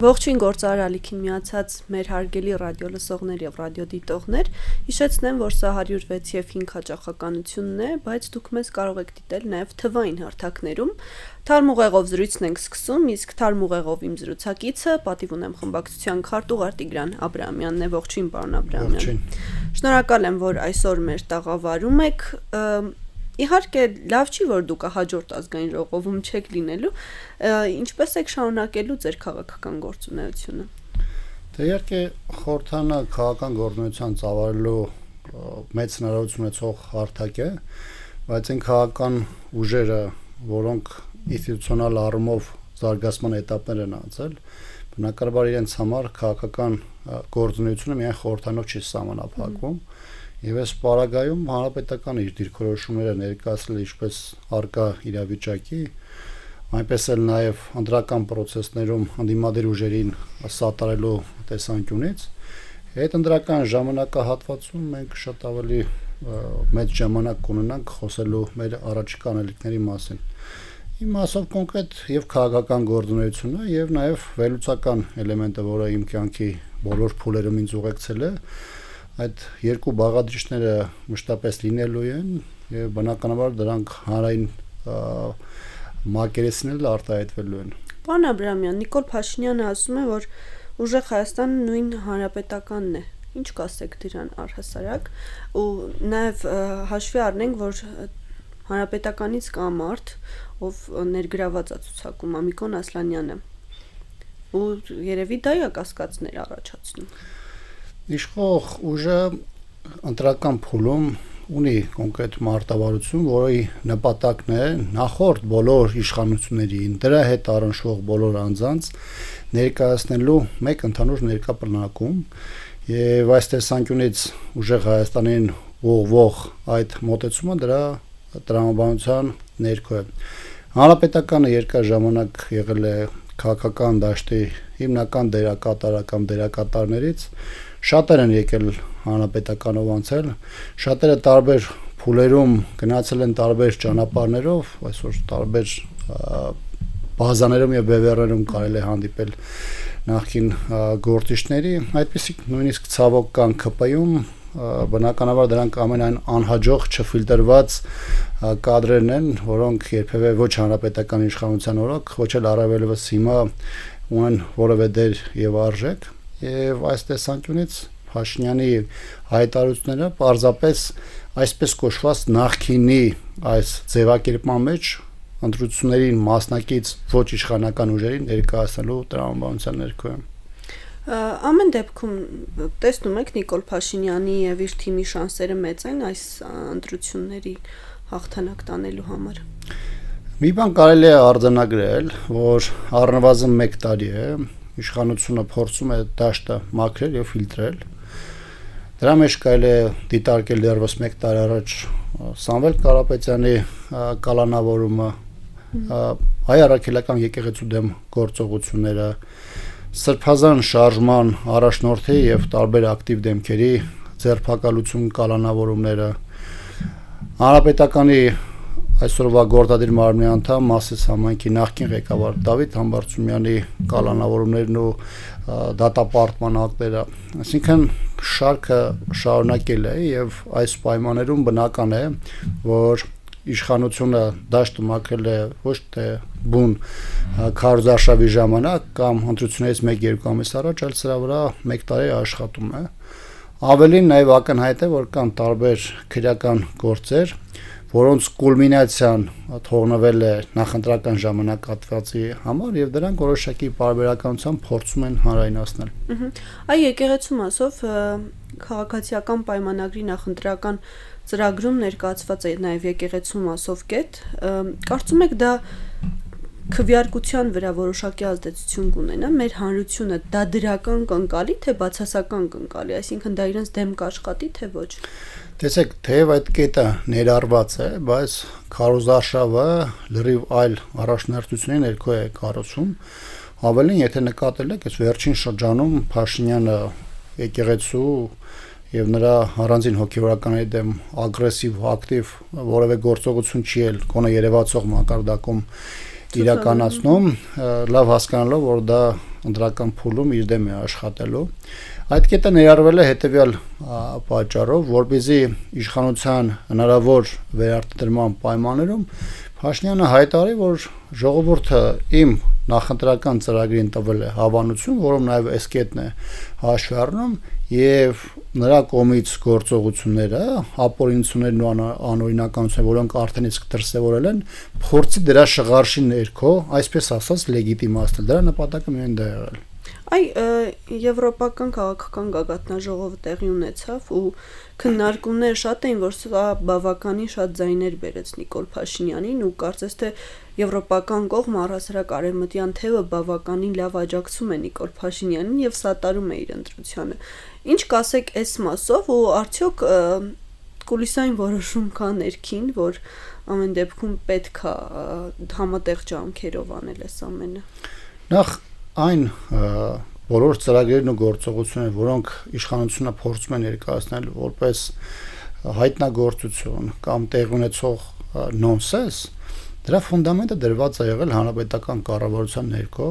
Ողջույն գործարար ալիքին միացած մեր հարգելի ռադիո լսողներ եւ ռադիո դիտողներ, հիշեցնեմ, որ սա 106 եւ 5 հաճախականությունն է, բայց դուք մեզ կարող եք դիտել նաեւ թվային հարթակներում։ Թարմ ուղեղով զրույցն ենք սկսում, իսկ թարմ ուղեղով իմ զրուցակիցը պատիվ ունեմ խմբակցության քարտուղար Տիգրան Աբրահամյանն է։ Ողջույն, պարոն Աբրահամյան։ Շնորհակալ եմ, որ այսօր մեր տաղավարում եք։ Իհարկե, լավ չի, որ դուք հաջորդ ազգային ժողովում չեք լինելու, ինչպես եք շարունակելու ձեր քաղաքական գործունեությունը։ Դե իհարկե խորհրդանը քաղաքական գործունեության ծավալելու մեծ հնարավորություն ունեցող հարթակ է, բայց այն քաղաքական ուժերը, որոնք ինստիտուցիոնալ առումով զարգացման էտապներ են անցել, բնականաբար իրենց համար քաղաքական գործունեությունը միայն խորհրդանով չի սահմանափակվում։ Եվ այս պարագայում հանրապետականը իր դիրքորոշումները ներկայացրել ինչպես արկա իրավիճակի, այնպես էլ նաև ընտրական process-ներում ընդդիմադիր ուժերին սատարելու տեսանկյունից, այդ ընտրական ժամանակահատվածում մենք շատ ավելի մեծ ժամանակ կունենանք խոսելու մեր առաջիկա անելիքների մասին։ Իմ ասով կոնկրետ եւ քաղաքական գործունեությունը եւ նաև վերլուծական էլեմենտը, որը իմ կյանքի բոլոր փուլերում ինձ ուղեկցել է, այդ երկու բաղադրիչները մշտապես լինելու են եւ բնականաբար դրանք հանրային մակերեսին արտահայտվելու են։ Պարոն Աբրահամյան, Նիկոլ Փաշինյանը ասում է, որ ուժեղ Հայաստանը նույն հանրապետականն է։ Ինչ կասեք դրան առհասարակ, ու նաեւ հաշվի առնենք, որ հանրապետականից կա մարդ, ով ներգրաված է ցուցակում Ամիկոն Ասլանյանը։ Ու երևի դա է կասկածներ առաջացնում։ Իշխող ուժը ընտրական փուլում ունի կոնկրետ մարտավարություն, որի նպատակն է նախորդ բոլոր իշխանություններին, դրա հետ առնչվող բոլոր անձանց ներկայացնելու մեկ ընդհանուր ներկա պլանակում, եւ այս տեսանկյունից ուժեղ Հայաստանին ուղղվող այդ մոտեցումը դրա տրամաբանության ներքո է։ Հանրապետականը երկար ժամանակ եղել է քաղաքական դաշտի հիմնական դերակատարական դերակատարներից, շատեր են եկել հանրապետականով անցել, շատերը տարբեր փուլերում գնացել են տարբեր ճանապարհներով, այսօր տարբեր բազաներում եւ բևեռներում կարելի է հանդիպել նախկին գործիչների, այդպիսի նույնիսկ ցավոք կան ԿՊ-ում, բնականաբար դրանք ամենայն անհաջող չֆիլտրված կադրերն են, որոնք երբևէ ոչ հանրապետական իշխանության օրոք, ոչ էլ առավելևս հիմա ունեն որևէ դեր եւ արժեք, եւ այս տեսանկյունից Փաշինյանի հայտարարությունները պարզապես այսպես կոչված նախկինի այս ձևակերպման մեջ ընտրություններին մասնակից ոչ իշխանական ուժերին ներկայացնելու տրամաբանության ներքո է։ Ամեն դեպքում տեսնում եք Նիկոլ Փաշինյանի եւ իր թիմի շանսերը մեծ են այս ընտրությունների հաղթանակ տանելու համար։ Մի բան կարելի է արձանագրել, որ առնվազն 1 տարի է իշխանությունը փորձում է դաշտը մաքրել եւ ֆիլտրել։ Դրա մեջ կարելի է դիտարկել դեռևս 1 տարի առաջ Սամվել Կարապետյանի կալանավորումը, հայ առաքելական եկեղեցու դեմ գործողությունները, Սրբազան շարժման առաջնորդի եւ տարբեր ակտիվ դեմքերի ձերբակալություն կալանավորումները, հանրապետականի այսօրվա գործադիր մարմնի անդամ Մասիս համայնքի նախկին ղեկավար Դավիթ Համբարձումյանի կալանավորումներն ու դատապարտման ակտերը, այսինքն շարքը շարունակել է եւ այս պայմաններում բնական է, որ իշխանությունը դաշտը մաքրել է ոչ թե բուն քարոզարշավի ժամանակ կամ ընտրություններից 1-2 ամիս առաջ, այլ սրա վրա 1 տարի աշխատում է։ Ավելին նաև ակնհայտ է, որ կան տարբեր քրեական գործեր, որոնց կուլմինացիան թողնվել է նախընտրական ժամանակահատվածի համար եւ դրանք որոշակի պարբերականությամբ փորձում են հանրայնացնել։ Այ եկեղեցու մասով քաղաքացիական պայմանագրի նախընտրական ծրագրում ներկայացված է նաև եկեղեցու մասով կետ, կարծում եք դա քվեարկության վրա որոշակի ազդեցություն կունենա մեր հանրությունը, դա դրական կընկալի թե բացասական կընկալի, այսինքն դա իրենց դեմ կաշխատի թե ոչ։ Տեսեք, թեև այդ կետը ներառված է, բայց քարոզարշավը լրիվ այլ առաջնահերթությունների ներքո է կառուցում, ավելին եթե նկատել եք, այս վերջին շրջանում Փաշինյանը եկեղեցու եւ նրա առանձին հոգեվորականների դեմ ագրեսիվ, ակտիվ որևէ գործողություն չի ել, կոնե երևացող մակարդակում իրականացնում, լավ հասկանալով, որ դա ընտրական փուլում իր դեմ է աշխատելու։ Այդ կետը ներառվել է հետևյալ պատճառով, որպեսզի իշխանության հնարավոր վերարտադրման պայմաններում Փաշինյանը հայտարարի, որ ժողովուրդը իմ նախընտրական ծրագրին տվել է հավանություն, որում նաև այս կետն է հաշվի առնում եւ նրա կողմից գործողությունները, ապօրինություններն ու անօրինականությունները, որոնք արդեն իսկ դրսևորել են, փորձի դրա շղարշի ներքո, այսպես ասած, լեգիտիմացնել։ Դրա նպատակը միայն դա է եղել։ Եվրոպական քաղաքական գագաթնաժողովը տեղի ունեցավ ու քննարկումներ շատ էին, որ սա բավականին շատ ձայներ բերեց Նիկոլ Փաշինյանին ու կարծես թե եվրոպական կողմը առհասարակ արևմտյան թևը բավականին լավ աջակցում է Նիկոլ Փաշինյանին եւ սատարում է իր ընտրությանը։ Ինչ կասեք այս մասով ու արդյոք կուլիսային որոշում կա ներքին, որ ամեն դեպքում պետք է համատեղ ջանքերով անել այս ամենը։ Նախ այն բոլոր ծրագրերն ու գործողությունները, որոնք իշխանությունը փորձում է ներկայացնել որպես հայտնագործություն կամ տեղի ունեցող նոնսենս, դրա ֆունդամենտը դրված է եղել հանրապետական կառավարության ներքո,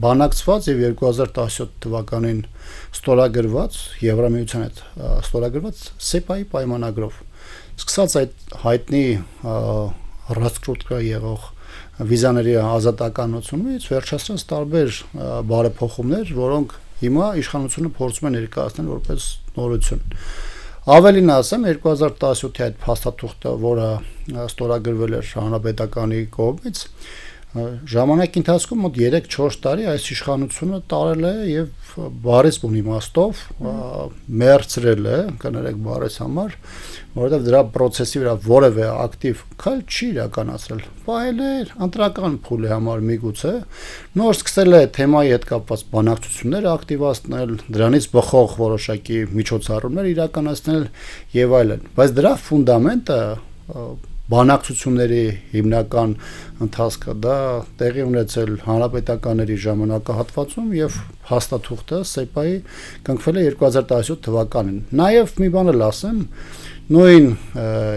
բանակցված եւ 2017 թվականին ստորագրված Եվրամիության հետ ստորագրված SEPA-ի պայմանագրով։ Սկսած այդ հայտնի ռասկրուտկա եղող վիզաների ազատականությունից վերջացրած տարբեր բարեփոխումներ, որոնք հիմա իշխանությունը փորձում է ներկայացնել որպես նորություն։ Ավելին ասեմ, 2017-ի այդ փաստաթուղթը, որը ստորագրվել էր հանրապետականի կողմից, ժամանակի ընթացքում մոտ 3-4 տարի այս իշխանությունը տարել է եւ բարես բուն իմաստով մերցրել է, կներեք բարես համար, որովհետեւ դրա process-ի վրա որևէ ակտիվ քայլ չի իրականացրել։ Պահել է ընտրական փուլի համար միգուցե, նոր սկսել է թեմայի հետ կապված բանակցություններ ակտիվացնել, դրանից բխող որոշակի միջոցառումներ իրականացնել եւ այլն։ Բայց դրա ֆունդամենտը բանակցությունների հիմնական ընթացքը դա տեղի ունեցել հանրապետականների ժամանակահատվածում եւ հաստատուղթը SEPA-ի կնքվել է 2017 թվականին։ Նաեւ մի բան էլ ասեմ, նույն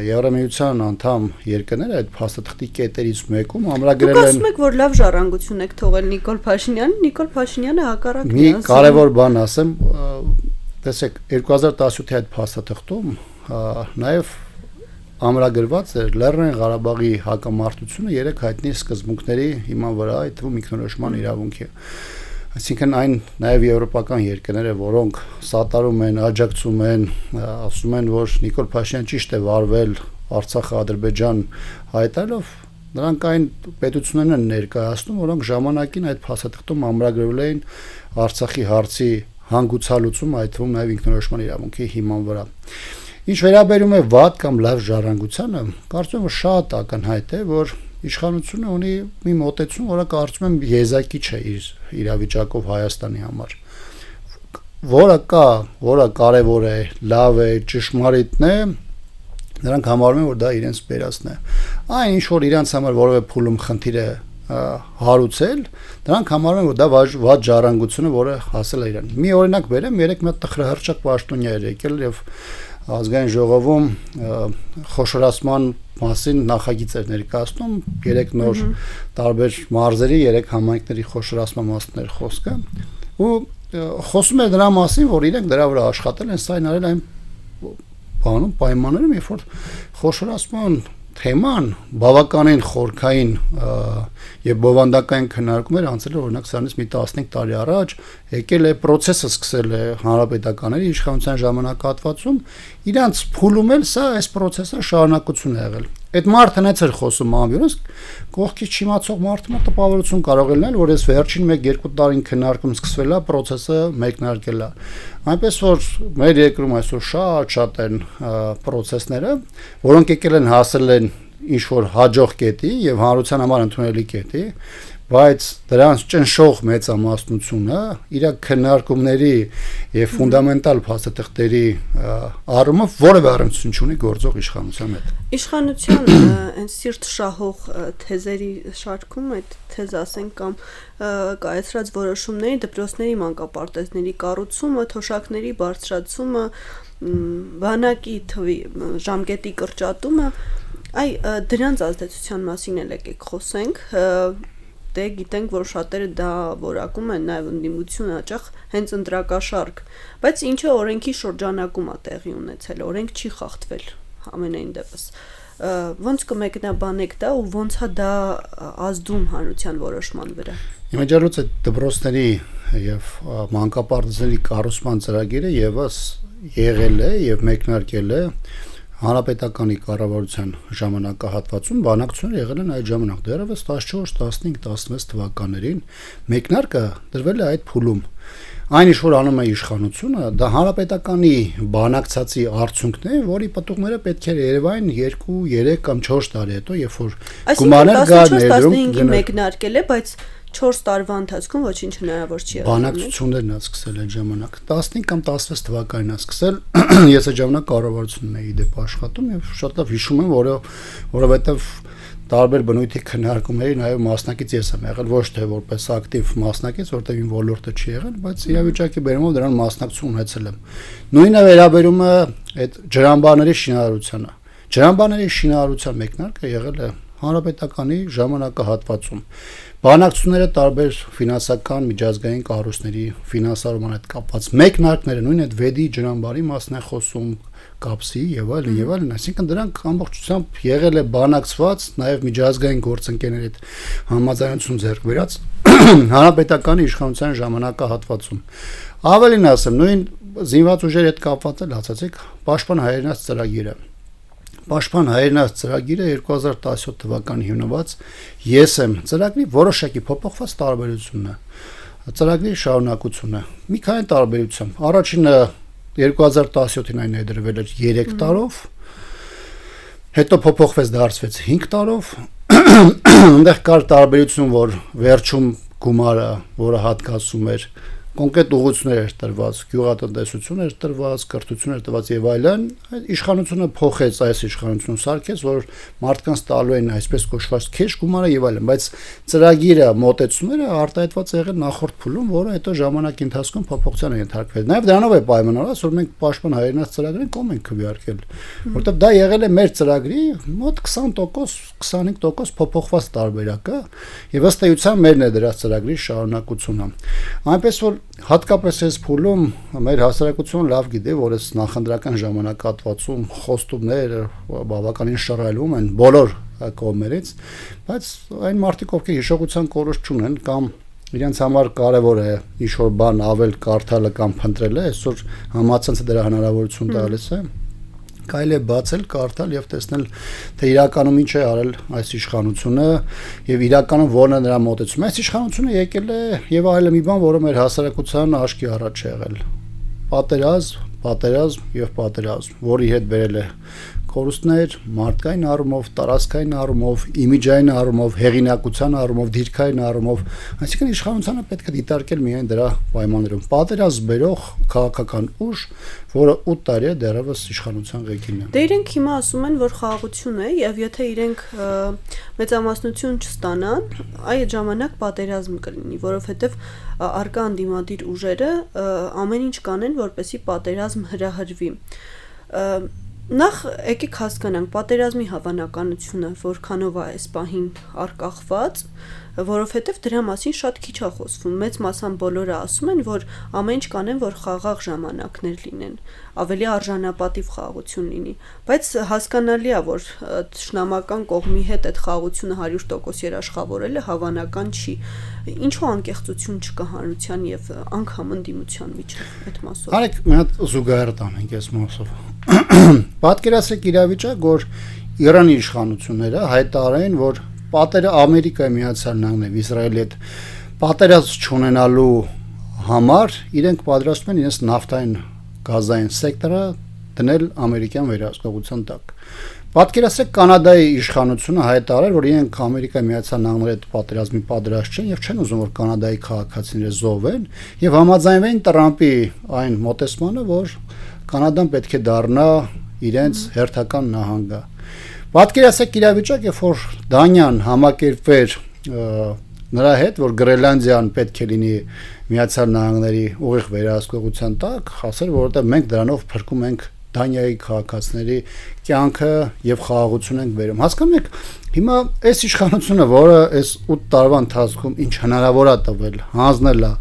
Եվրամիության անդամ երկրները այդ հաստատուղթի կետերից մեկում ամրագրել են։ Դուք ասում եք, որ լավ ժառանգություն եք թողել Նիկոլ Փաշինյանին, Նիկոլ Փաշինյանը հակառակն է։ Մի կարևոր բան ասեմ, տեսեք 2017-ի այդ հաստատուղթում նաեւ ամրագրված էր Լեռնային Ղարաբաղի հակամարտությունը 3 հայտնի սկզբունքների հիման վրա, այդ թվում ինքնորոշման իրավունքի։ Այսինքն այն նաև եվրոպական երկրները, որոնք սատարում են, աջակցում են, ասում են, որ Նիկոլ Փաշինյանը ճիշտ է վարվել Արցախը, Ադրբեջան հայտարարելով, նրանք այն պետություններն են ներկայացնում, որոնք ժամանակին այդ փաստաթղթում ամրագրվել էին Արցախի հարցի հանգուցալուծում, այդ թվում նաև ինքնորոշման իրավունքի հիման վրա։ Ինչ վերաբերում է վատ կամ լավ ժառանգությանը, կարծում եմ, որ շատ ակնհայտ է, որ իշխանությունը ունի մի մոտեցում, որը կարծում եմ եզակի չէ իր իրավիճակով Հայաստանի համար, որը կարևոր է, լավ է, ճշմարիտն է, նրանք համարում են, որ դա իրենց բերածն է։ Այն ինչ որ իրենց համար որևէ փուլում խնդիր է հարուցել, դրանք համարում են, որ դա վատ ժառանգությունը, որը հասել է իրան։ Մի օրինակ բերեմ, 3 մոտ տխրահրճակ պաշտոնյա էր եկել եւ ազգային ժողովում խոշորացման մասին նախագիծ էր ներկայացնում 3 նոր տարբեր մարզերի 3 համայնքների խոշորացման մասներ խոսքը ու խոսում էր դրա մասին, որ իրենք դրա վրա աշխատել են, սա արել այն բանում պայմաններում, երբ որ խոշորացման թեման բավականին խորքային եւ բովանդակային քննարկումներ անցել է օրինակ սրանից մի 15 տարի առաջ եկել է process-ը սկսել է հանրապետականների իշխանության ժամանակահատվածում իրանց փուլում էլ սա այս process-ը շարունակություն է եղել այդ մարդը հենց էր խոսում ամբյուրս կողքից չիմացող մարդը մոտ տպավորություն կարող է լինել որ այս վերջին 1-2 տարին քննարկում սկսվել է process-ը մեկնարկել է այնպես որ մեր երկրում այսօր շատ են process-ները որոնք եկել են հասել են ինչ որ հաջող կետի եւ հանրության համար ընդունելի կետի բայց դրանց ճնշող մեծամասնությունը իր քննարկումների եւ ֆունդամենտալ փաստաթղթերի առումով որևէ առնչություն չունի գործող իշխանության հետ։ Իշխանության այն սիրտ շահող թեզերի շարքում այդ թեզ ասենք կամ կայացրած որոշումների դպրոցների մանկապարտեզների կառուցումը, թոշակների բարձրացումը, բանակի թվի ժամկետի կրճատումը, դրանց ազդեցության մասին էլ եկեք խոսենք։ դե գիտենք, որ շատերը դա որակում են նաև ընդդիմություն հաճախ հենց ընտրակաշարք, բայց ինչը օրենքի շրջանակում է տեղի ունեցել, օրենք չի խախտվել ամենայն դեպս։ Ոնց կմեկնաբանեք դա ու ոնց է դա ազդում հանրության որոշման վրա։ Իմիջիալոց այդ դպրոցների եւ մանկապարտեզների կառուցման ծրագիրը եւս եղել է եւ մեկնարկել է հանրապետականի կառավարության ժամանակահատվածում, բանակցությունները եղել են այդ ժամանակ, դեռևս 14, 15, 16 թվականներին մեկնարկը դրվել է այդ փուլում։ Այն ինչ որ անում է իշխանությունը, դա հանրապետականի բանակցացի արդյունքն է, որի պատուղները պետք է երևային 2, 3 կամ 4 տարի հետո, երբ որ գումարներ գա ներդրում, 15-ի մեկնարկել է, բայց 4 տարվա ընթացքում ոչինչ հնարավոր չի եղել։ Բանակցություններն ա սկսել այդ ժամանակ 15 կամ 16 թվականին ա սկսել, ես այդ ժամանակ կառավարությունն էի դեպ աշխատում եւ շատ լավ հիշում եմ, որովհետեւ տարբեր բնույթի քննարկումների նաեւ մասնակից ես եմ եղել, ոչ թե որպես ակտիվ մասնակից, որտեղ իմ ոլորտը չի եղել, բայց իրավիճակի բերումով դրան մասնակցություն ունեցել եմ։ Նույնը վերաբերում է այդ ջրամբարների շինարարությանը։ Ջրամբարների շինարարության մեկնարկը եղել է հանրապետականի ժամանակահատվածում։ Բանակցությունները տարբեր ֆինանսական միջազգային կառույցների ֆինանսավորման հետ կապված մեկնարկները նույն այդ վեդի ջրամբարի մասն է խոսում, կապսի եւ այլն, այսինքն դրանք ամբողջությամբ եղել է բանակցված, նաեւ միջազգային գործընկերների հետ համաձայնություն ձեռք բերած հանրապետականի իշխանության ժամանակահատվածում։ Ավելին ասեմ, նույն զինված ուժերի հետ կապված էլ հացածիկ պաշտպան հայրենաց ծրագիրը։ Պաշտպան հայրենաց ծրագիրը 2017 թվականին հիմնված ես եմ ծրագրի որոշակի փոփոխված տարբերությունն է։ Ծրագրի շարունակությունը մի քանի տարբերությամբ։ Առաջինը 2017-ին այն ներդրվել էր 3 տարով, հետո փոփոխվեց դարձվեց 5 տարով։ Այնտեղ կար տարբերություն, որ վերջում գումարը, որը հատկացում էր կոնկրետ ուղղություններ էր տրված, գյուղատնտեսություն էր տրված, կրթություն էր տրված եւ այլն, իշխանությունը փոխեց այս իշխանությունը սարքեց, որ մարդկանց տալու են այսպես կոչված քեշ գումարը եւ այլն, բայց ծրագիրը մոտեցումները արտահայտված եղել նախորդ փուլում, որը հետո ժամանակի ընթացքում փոփոխության է ենթարկվել։ Նաեւ դրանով է պայմանավորված, որ մենք պաշտպան հայրենաց ծրագրին կողմ ենք քվեարկել, որտեղ դա եղել է մեր ծրագրի մոտ 20%, 25% փոփոխված տարբերակը եւ ըստ էության մերն է դրա ծրագրի շարունակությունը։ Այնպես որ հատկապես այս փուլում մեր հասարակությունը լավ գիտի, որ այս նախընտրական ժամանակահատվածում խոստումները բավականին շռայլում են բոլոր կողմերից, բայց այն մարդիկ, ովքեր հիշողության կորուստ չունեն կամ իրենց համար կարևոր է ինչ-որ բան ավել կարդալը կամ փնտրելը, այսօր համացանցը դրա հնարավորություն տալիս է, կարելի է բացել, կարդալ եւ տեսնել, թե իրականում ինչ է արել այս իշխանությունը եւ իրականում որն է նրա մոտեցումը։ Այս իշխանությունը եկել է եւ արել է մի բան, որը մեր հասարակության աչքի առաջ է եղել։ Պատերազմ եւ պատերազմ, որի հետ բերել է կորուստներ մարդկային առումով, տարածքային առումով, իմիջային առումով, հեղինակության առումով, դիրքային առումով, այսինքն իշխանությունը պետք է դիտարկել միայն դրա պայմաններում։ Պատերազմ բերող քաղաքական ուժ, որը 8 տարի է դեռևս իշխանության ղեկին է։ Դե իրենք հիմա ասում են, որ խաղաղություն է եւ եթե իրենք մեծամասնություն չստանան, այդ ժամանակ պատերազմ կլինի, որովհետեւ արկա անդիմադիր ուժերը ամեն ինչ կանեն, որպեսզի պատերազմ հրահրվի։ Նախ եկեք հասկանանք պատերազմի հավանականությունը, որքանով է այս պահին արկախված, որովհետև դրա մասին շատ քիչ է խոսվում։ Մեծ մասամբ բոլորը ասում են, որ ամեն ինչ կանեն, որ խաղաղ ժամանակներ լինեն, ավելի արժանապատիվ խաղաղություն լինի, բայց հասկանալի է, որ թշնամական կողմի հետ այդ խաղաղությունը 100% երաշխավորելը հավանական չի։ Ինչու անկեղծություն չկա հանրության եւ անգամ ընդդիմության միջեւ այդ մասով։ Արեք մի հատ զուգահեռ տանենք այս մասով։ Պատկերացրեք իրավիճակ, որ Իրանի իշխանությունները հայտարարեն, որ Ամերիկայի Միացյալ Նահանգներն Իսրայելի հետ պատերազմ չունենալու համար իրենք պատրաստվում են իրենց նավթային գազային սեկտորը դնել ամերիկյան վերահսկողության տակ։ Պատկերացրեք Կանադայի իշխանությունը հայտարարել, որ իրենք Ամերիկայի Միացյալ Նահանգների հետ պատերազմի պատրաստ չեն եւ չեն ուզում, որ Կանադայի քաղաքացիները զոհվեն եւ համաձայնվեն Տրամպի այն մոտեցմանը, որ Կանադան պետք է դառնա իրենց հերթական նահանգը։ Պատկերացրեք իրավիճակ, երբ որ Դանիան համակերպվեր նրա հետ, որ Գրենլանդիան պետք է լինի Միացյալ Նահանգների ուղիղ վերահսկողության տակ, ասել, որովհետև մենք դրանով փրկում ենք Դանիայի քաղաքացիների կյանքը եւ խաղաղություն ենք բերում։ Հասկանում եք, հիմա այս իշխանությունը, որը այս 8 տարվա ընթացքում ինչ հնարավոր է տվել, հանձնել է,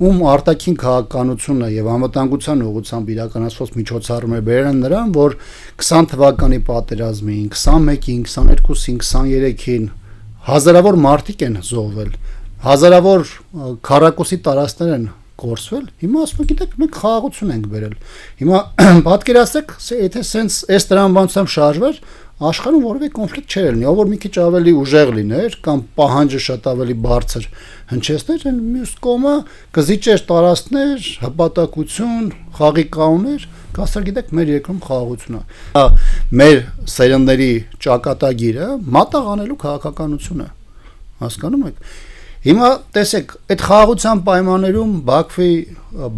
ում արտաքին քաղաքականությունը եւ անվտանգության ուղղությամբ իրականացված միջոցառումները բերել են նրան, որ 20 թվականի պատերազմին, 21-ին, 22-ին, 23-ին հազարավոր մարդիկ են զոհվել, հազարավոր քառակուսի տարածքներ են կորսվել, հիմա ասում եք, գիտեք, մենք խաղաղություն ենք բերել։ Հիմա պատկերացրեք, եթե սենց այս տրամաբանությամբ շարժվեր, աշխարհում որևէ կոնֆլիկտ չէր լինի, ով որ մի քիչ ավելի ուժեղ լիներ կամ պահանջը շատ ավելի բարձր հնչեցներ, այն մյուս կողմը կզիջեր տարածքներ, հպատակություն, խաղի կանոններ, կասեր գիտեք, մեր երկրում խաղաղություն է։ Մեր սերնդերի ճակատագիրը մատաղ անելու քաղաքականություն է։ Հասկանում եք։ Հիմա տեսեք, այդ խաղաղության պայմաններում Բաքվի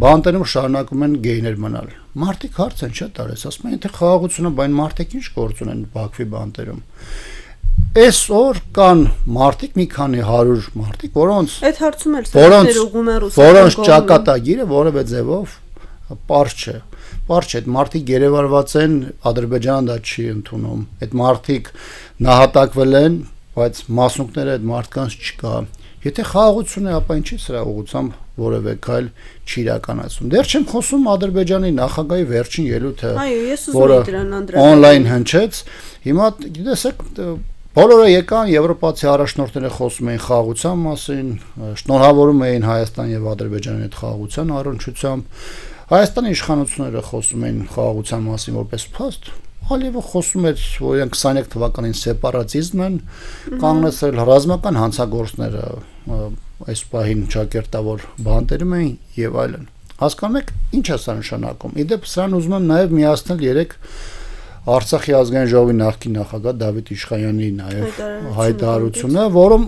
բանտերում շարունակում են գեյներ մնալ։ Մարդիկ հարց են չէ՞ տալիս, ասում են, եթե խաղաղությունը, բայն մարդիկ ինչ գործ ունեն Բաքվի բանտերում։ Այսօր կան մարդիկ, մի քանի 100 մարդիկ, որոնց այդ հարցում էլ սերնդեր ուղում են ռուսական կողմը։ Որոնց ճակատագիրը որևէ ձևով պարզ չէ։ Պարզ չէ, այդ մարդիկ երևարված են, Ադրբեջանը դա չի ընդունում։ Այդ մարդիկ նահատակվել են, բայց մասնունքները այդ մարդկանց չկա։ Եթե խաղաղություն է, ապա ինչի՞ սրա ուղղությամբ որևէ քայլ չի իրականացում։ Դեռ չեմ խոսում Ադրբեջանի նախագահի վերջին ելույթը, որը on-line հնչեց։ Հիմա գիտեք, բոլորը եկան, եվրոպացի առաջնորդները խոսում էին խաղաղության մասին, շնորհավորում էին Հայաստան եւ Ադրբեջանի այդ խաղաղության առնչությամբ։ Հայաստանի իշխանությունները խոսում էին խաղաղության մասին որպես փաստ։ Ալիևը խոսում էր, որ իրենք 23 թվականին սեպարատիզմ են կանգնեցրել, ռազմական հանցագործները այս պահին ճակերտավոր բանտերում էին եւ այլն։ Հասկանում եք, ինչ է սա նշանակում։ Իդեպ սրան ուզում եմ նաեւ միացնել 3 Արցախի ազգային ժողովի նախկին նախագահ Դավիթ Իշխանյանի նաեւ հայտարարությունը, որում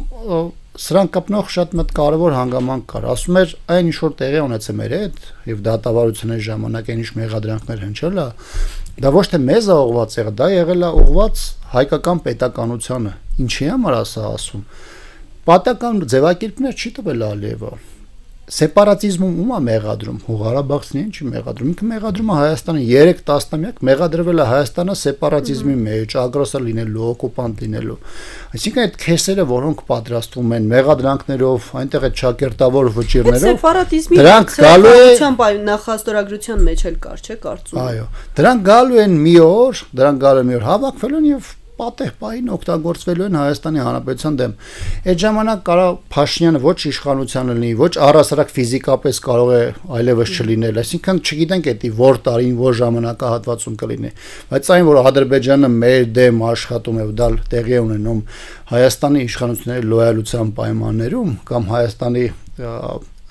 սրան կապնող շատ մեծ կարևոր հանգամանք կար։ Ասում էր, այն ինչ որ տեղի ունեցել մեր հետ եւ դատավարությունների ժամանակ այն ինչ մեղադրանքներ հնչել է, դա ոչ թե մեզ է ուղղված եղել, դա եղել է ուղղված հայկական պետականությանը։ Ինչի համար է սա ասում։ Պատական ձևակերպներ չի տվել Ալիևը։ Սեպարատիզմում ում է մեղադրում, Ղարաբաղցին չի մեղադրում, ինքը մեղադրում է Հայաստանը 3 տասնամյակ մեղադրվել է Հայաստանը սեպարատիզմի մեջ, ագրեսոր լինելու, օկուպանտ լինելու։ Այսինքն այդ քեսերը, որոնք պատրաստվում են մեղադրանքներով, այնտեղ այդ ճակերտավոր վճիրներով, սեպարատիզմի նախաստորագրության մեջ էլ կար, չէ՞, կարծում եմ։ Այո, դրանք գալու են մի օր հավաքվելու են եւ պատեհ պահին օգտագործվելու են Հայաստանի Հանրապետության դեմ։ Այդ ժամանակ կարող Փաշինյանը ոչ իշխանության լինի, ոչ առհասարակ ֆիզիկապես կարող է այլևս չլինել, այսինքն չգիտենք էդի որ տարին, որ ժամանակահատվածում կլինի, բայց այն որ Ադրբեջանը մեր դեմ աշխատում է ու դա տեղի ունենում Հայաստանի իշխանությունների լոյալության պայմաններում կամ Հայաստանի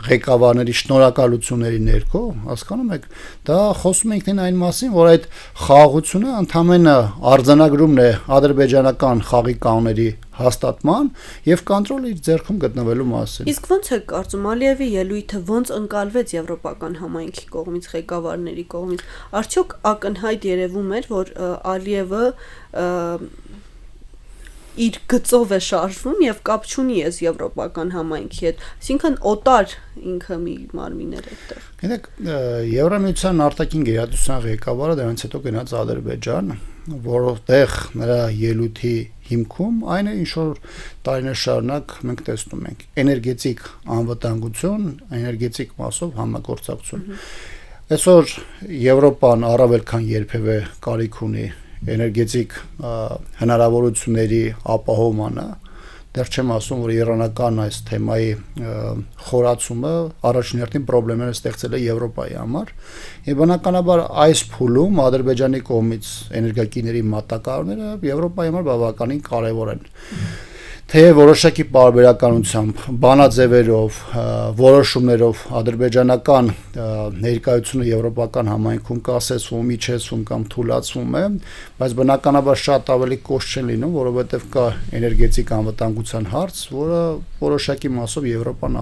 ղեկավարների շնորհակալությունների ներքո, հասկանում եք, դա խոսում ենք այն մասին, որ այդ խաղաղությունը ընդհանրապես արձանագրումն է ադրբեջանական խաղի կանոնների հաստատման եւ կոնտրոլը իր ձեռքում գտնվելու մասին։ Իսկ ո՞նց է կարծում Ալիևի ելույթը ո՞նց ընկալվեց եվրոպական համայնքի կողմից, ղեկավարների կողմից։ Արդյոք ակնհայտ երևում էր, որ Ալիևը իր գծով է շարժվում եւ կապ չունի ես եվրոպական համայնքի հետ, այսինքն օտար ինքը մի մարմիներ այդտեղ։ Գիտեք, Եվրամիության արտաքին գերատեսչության ղեկավարը դրանից հետո գնաց Ադրբեջան, որովհետեւ նրա ելույթի հիմքում այն է, ինչ որ տարիներ շարունակ մենք տեսնում ենք, էներգետիկ անվտանգություն, էներգետիկ մասով համագործակցություն։ Այսօր Եվրոպան առավել քան երբևէ կարիք ունի էներգետիկ հնարավորությունների ապահովմանը, դեռ չեմ ասում, որ իրանական այս թեմայի խորացումը առաջնահերթին խնդիրներ ստեղծել է Եվրոպայի համար, եւ բնականաբար այս փուլում Ադրբեջանի կողմից էներգակիրների մատակարարները Եվրոպայի համար բավականին կարեւոր են։ Թե որոշակի պարբերականությամբ, բանաձևերով, որոշումներով ադրբեջանական ներկայությունը եվրոպական համայնքում կասեցվում, իջեցվում կամ թուլացվում է, բայց բնականաբար շատ ավելի կոշտ չեն լինում, որովհետև կա էներգետիկ անվտանգության հարց, որը որոշակի մասով Եվրոպան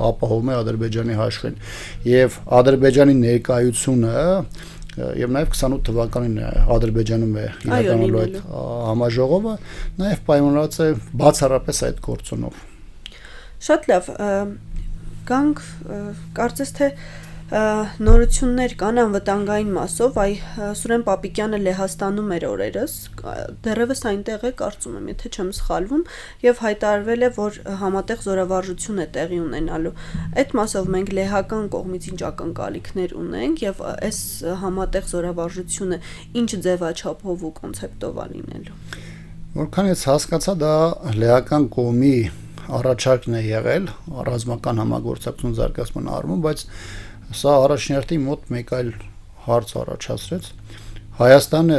ապահովում է Ադրբեջանի հաշվին, եւ Ադրբեջանի ներկայությունը եւ նաեւ 28 թվականին Ադրբեջանում է իրականացել այդ համաժողովը, նաեւ պայմանավորված է բացառապես այդ գործոնով։ Շատ լավ, գանք կարծես թե նորություններ կան անվտանգային մասով, Սուրեն Պապիկյանը Լեհաստանում էր օրերս, դեռևս այնտեղ է, կարծում եմ, եթե չեմ սխալվում, եւ հայտարարվել է, որ համատեղ զորավարժություն է տեղի ունենալու։ Այդ մասով մենք լեհական կողմից ինչ ակնկալիքներ ունենք եւ այս համատեղ զորավարժությունը ինչ ձևաչափով ու կոնցեպտով է լինելու։ Որքան ես հասկացա, դա լեհական կողմի առաջարկն է եղել ռազմական համագործակցություն զարգացման առումով, բայց սա առաջնորդի մոտ մեկ այլ հարց առաջացրեց։ Հայաստանը,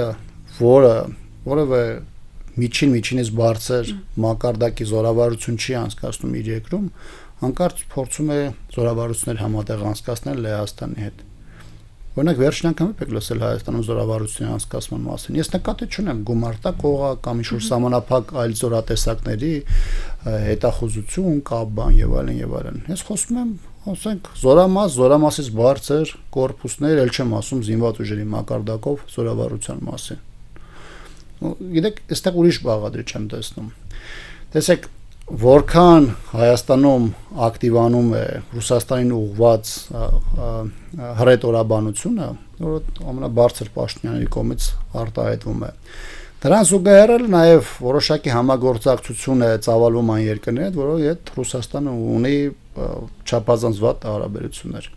որը որևէ միջինից բարձր մակարդակի զորավարություն չի անցկացնում իր երկրում, հանկարծ փորձում է զորավարություններ համատեղ անցկացնել Լեհաստանի հետ։ Օրինակ վերջին անգամ եք լսել Հայաստանում զորավարությունների անցկացման մասին։ Ես նկատի չունեմ գումարտակ օղա կամ ինչ-որ սահմանափակ այլ զորատեսակների հետախուզություն, կապ բան եւ այլն եւ այլն։ Ես խոսում եմ, ասենք, զորամասից բարձր կորպուսներ, ել չեմ ասում զինված ուժերի մակարդակով զորավարության մասին։ Գիտեք, այստեղ ուրիշ բաղադրիչ եմ տեսնում։ Տեսեք, որքան Հայաստանում ակտիվանում է Ռուսաստանին ուղղված հռետորաբանությունը, որը ամենաբարձր պաշտոնյաների կողմից արտահայտվում է։ Դրան զուգահեռ նաև որոշակի համագործակցություն է ծավալվում այն երկրների հետ, որոնց հետ Ռուսաստանը ունի չափազանց վատ հարաբերություններ։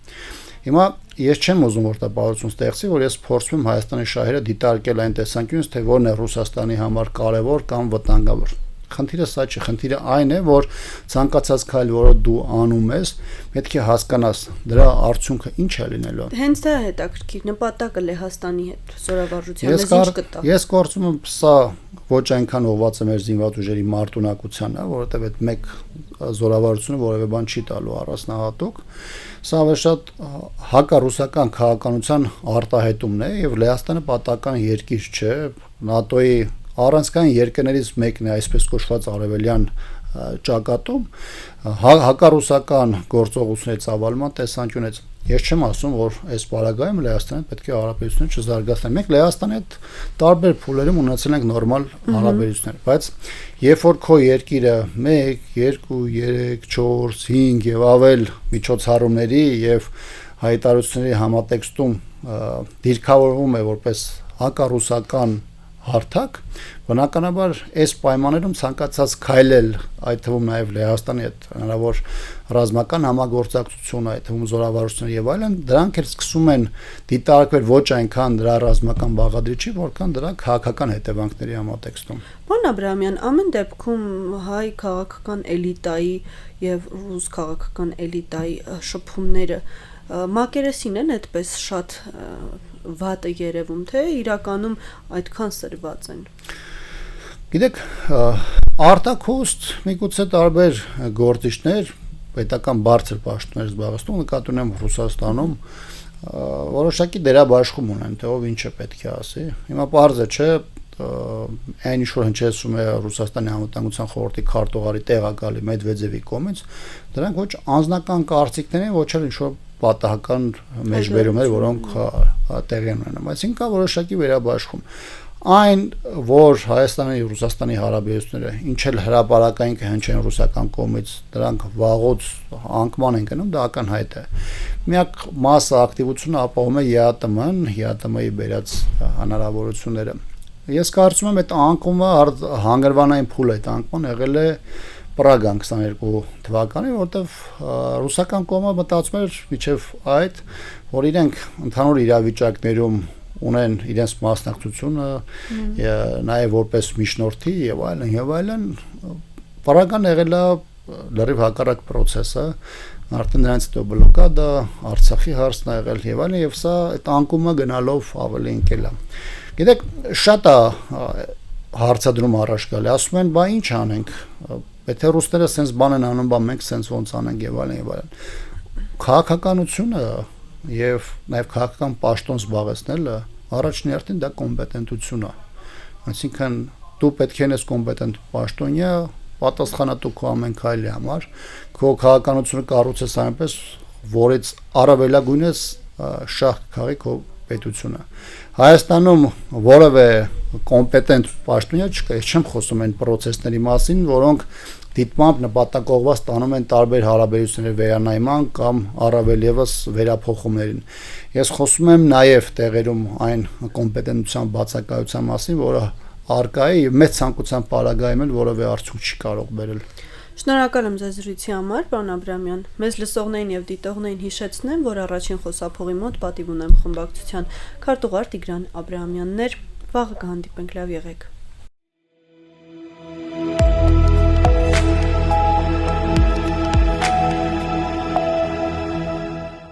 Հիմա ես չեմ ուզում որ դա բաղադրություն ստեղծի, որ ես փորձում եմ Հայաստանի շահերը դիտարկել այն տեսանկյունից, թե որն է Ռուսաստանի համար կարևոր կամ վտանգավոր։ Խնդիրը սա չէ, խնդիրը այն է, որ ցանկացած քայլ, որը դու անում ես, պետք է հասկանաս դրա արդյունքը ինչ է լինելու։ Հենց դա է հետաքրքիր, նպատակը Լեհաստանի հետ զորավարժության ինչ կտա։ Ես կարծում եմ սա ոչ այնքան ուղղված է մեր զինված ուժերի մարտունակությանը, որովհետև այդ մեկ զորավարությունը որևէ բան չի տալու առանձնահատուկ։ Սա ավելի շատ հակառուսական քաղաքականության արտահայտումն է եւ Լեհաստանը պատական երկիր չէ, ՆԱՏՕ-ի առանցքային երկրներից մեկն է այսպես կոչված արևելյան ճակատում հակառուսական գործողությունների ծավալման տեսանկյունից։ Ես չեմ ասում, որ այս պարագայում Լեհաստանը պետք է հարաբերություններ չզարգացնել։ Մենք Լեհաստանի հետ տարբեր փուլերում ունեցել ենք նորմալ հարաբերություններ, բայց երբ որ քո երկիրը 1, 2, 3, 4, 5 եւ ավել միջոցառումների եւ հայտարարությունների համատեքստում դիրքավորվում է որպես հակառուսական հարթակ, բնականաբար այս պայմաններում ցանկացած քայլել, այդ թվում նաև Լեհաստանի հետ հնարավոր ռազմական համագործակցություն, այդ թվում զորավարժություններ եւ այլն, դրանք էլ սկսում են դիտարկվել ոչ այնքան դրա ռազմական բաղադրիչի, որքան դրա քաղաքական հետևանքների համատեքստում։ Պարոն Աբրահամյան, ամեն դեպքում հայ քաղաքական էլիտայի եւ ռուս քաղաքական էլիտայի շփումները մակերեսին են այդպես շատ վատ է երևում, թե իրականում այդքան սրված են։ Գիտեք, արտաքուստ միգուցե տարբեր գործիչներ պետական բարձր պաշտոններ զբաղեցնում, նկատի ունեմ Ռուսաստանում որոշակի դերաբաշխում ունեն, թե ով ինչը պետք է ասի։ Հիմա պարզ է, չէ, այն ինչ որ հնչեցում է Ռուսաստանի անվտանգության խորհրդի քարտուղարի տեղակալի Մեդվեդևի կողմից, դրանք ոչ անձնական կարծիքներ են, ոչ էլ ինչ որ պատահական մեջբերումներ, որոնք տեղի են ունենում, այսինքն կա որոշակի վերաբաշխում։ Այն, որ Հայաստանի եւ Ռուսաստանի հարաբերությունները ինչ էլ հրապարակային կհնչեն ռուսական կողմից, դրանք վաղուց անկման են գնում, դա ակնհայտ է։ Միակ մասը ակտիվությունը ապահովում է ԵԱՏՄ-ի բերած հնարավորությունները։ Ես կարծում եմ այդ անկումը հանգրվանային փուլ է, այդ անկման եղել է Պրագան 22 թվականին, որտեղ ռուսական կողմը մտածում էր միջև այդ, որ իրենք ընդհանուր իրավիճակներում ունեն իրենց մասնակցությունը, նաև որպես միջնորդի եւ այլն, Պրագան եղել է լրիվ հակառակ process-ը, արդեն նրանց հետո բլոկադա, Արցախի հարցն ա եղել եւ այլն, եւ սա այդ անկումը գնալով ավելի ընկել է։ Գիտեք, շատ է հարցադրում առաջ գալի, ասում են, բա ինչ անենք, եթե ռուսները սենց բան են անում, բա մենք սենց ոնց անենք եւ այլն։ Քաղաքականությունը եւ նաեւ քաղաքական պաշտոն զբաղեցնելը առաջին հերթին դա կոմպետենտություն է։ Այսինքն դու պետք է ես կոմպետենտ պաշտոնյա, պատասխանատու քո ամեն քայլի համար, քո քաղաքականությունը կառուցես այնպես, որից առավելագույնս շահ քաղի քո պետությունը։ Հայաստանում որևէ կոմպետենտ պաշտոնյա չկա, ես չեմ խոսում այն process-ների մասին, որոնք դիտմամբ նպատակողված տանում են տարբեր հարաբերությունների վերանայման կամ առավել եւս վերափոխումներին։ Ես խոսում եմ նաեւ տեղերում այն կոմպետենտության բացակայության մասին, որը արկա է եւ մեծ ցանկության պարագայում էլ որևէ արդյունք չի կարող բերել։ Շնորհակալ եմ ձեզ զրույցի համար, պարոն Աբրամյան։ Մեզ լսողներին եւ դիտողներին հիշեցնեմ, որ առաջին խոսափողի մոտ պատիվ ունեմ խմբակցության քարտուղար Տիգրան Աբրամյանն էր։ Վաղը կհանդիպենք, լավ եղեք։